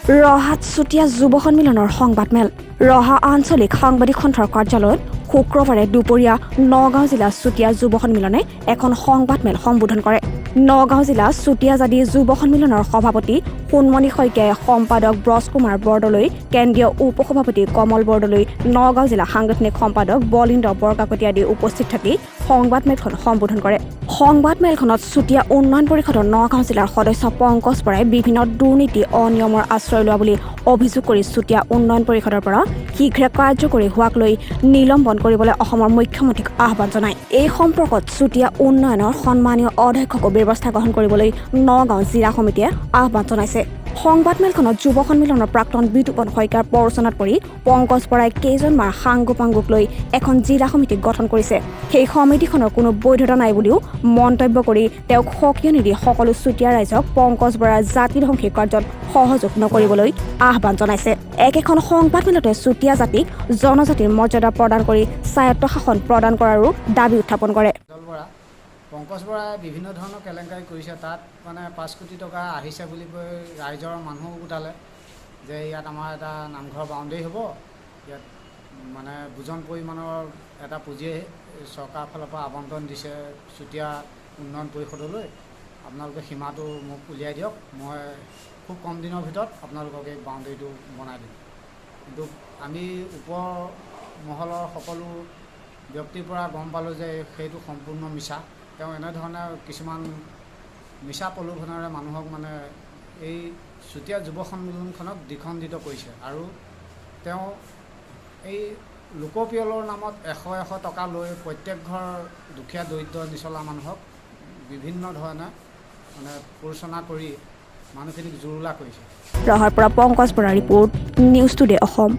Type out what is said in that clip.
ৰহাত চুতীয়া যুৱ সন্মিলনৰ সংবাদমেল ৰহা আঞ্চলিক সাংবাদিক সন্থাৰ কাৰ্যালয়ত শুক্ৰবাৰে দুপৰীয়া নগাঁও জিলা চুতীয়া যুৱ সন্মিলনে এখন সংবাদমেল সম্বোধন কৰে। নগাঁও জিলা চুতীয়া জাতি যুৱ সন্মিলনৰ সভাপতি সোণমণি শইকীয়াই সম্পাদক ব্ৰজ কুমাৰ বৰদলৈ, কেন্দ্ৰীয় উপসভাপতি কমল বৰদলৈ, নগাঁও জিলা সাংগঠনিক সম্পাদক বলিন্দ্ৰ বৰকাকতি আদি উপস্থিত থাকি সংবাদমেলখন সম্বোধন কৰে। সংবাদমেলখনত চুতীয়া উন্নয়ন পৰিষদৰ নগাঁও জিলাৰ সদস্য পংকজ বৰাই বিভিন্ন দুৰ্নীতি অনিয়মৰ আশ্ৰয় লোৱা বুলি অভিযোগ কৰি চুতীয়া উন্নয়ন পৰিষদৰ পৰা শীঘ্ৰে কাৰ্যকৰী হোৱাক লৈ নিলম্বন কৰিবলৈ অসমৰ মুখ্যমন্ত্ৰীক আহ্বান জনায়। এই সম্পৰ্কত চুতীয়া উন্নয়নৰ সন্মানীয় অধ্যক্ষকো ব্যৱস্থা গ্ৰহণ কৰিবলৈ নগাঁও জিলা সমিতিয়ে আহ্বান জনাইছে। সংবাদমেলখনত যুৱ সন্মিলনৰ প্ৰাক্তন বিতুপন শইকীয়াৰ প্ৰৰোচনাত পৰি পংকজ বৰাই কেইজনমান সাংগোপাংগক লৈ এখন জিলা সমিতি গঠন কৰিছে। সেই সমিতিখনৰ কোনো বৈধতা নাই বুলিও মন্তব্য কৰি তেওঁক সকিয়নি নিদি সকলো চুতীয়া ৰাইজক পংকজ বৰাৰ জাতিধ্বংসী কাৰ্যত সহযোগ নকৰিবলৈ আহ্বান জনাইছে। একেখন সংবাদমেলতে চুতীয়া জাতিক জনজাতিৰ মৰ্যাদা প্ৰদান কৰি স্বায়ত্তশাসন প্ৰদান কৰাৰো দাবী উত্থাপন কৰে। পংকজ বৰাই বিভিন্ন ধৰণৰ কেলেংকাৰী কৰিছে। তাত মানে 5 কোটি টকা আহিছে বুলি কৈ ৰাইজৰ মানুহ গোটালে যে ইয়াত আমাৰ এটা নামঘৰ বাউণ্ডেৰী হ'ব, ইয়াত মানে বুজন পৰিমাণৰ এটা পুঁজি চৰকাৰৰ ফালৰ পৰা আবণ্টন দিছে চুতীয়া উন্নয়ন পৰিষদলৈ। আপোনালোকে সীমাটো মোক উলিয়াই দিয়ক, মই খুব কম দিনৰ ভিতৰত আপোনালোকক এই বাউণ্ডেৰীটো বনাই দিম। কিন্তু আমি ওপৰ মহলৰ সকলো ব্যক্তিৰ পৰা গম পালোঁ যে সেইটো সম্পূৰ্ণ মিছা। তেওঁ এনেধৰণে কিছুমান মিছা প্ৰলোভনেৰে মানুহক মানে এই চুতীয়া যুৱ সন্মিলনখনক দ্বিখণ্ডিত কৰিছে আৰু তেওঁ এই লোকপিয়লৰ নামত 100 টকা লৈ প্ৰত্যেক ঘৰ দুখীয়া দৰিদ্ৰ নিচলা মানুহক বিভিন্ন ধৰণে মানে প্ৰৰোচনা কৰি মানুহখিনিক জুৰুলা কৰিছে। ৰহাৰ পৰা পংকজ বৰাৰ ৰিপৰ্ট, নিউজ টুডে অসম।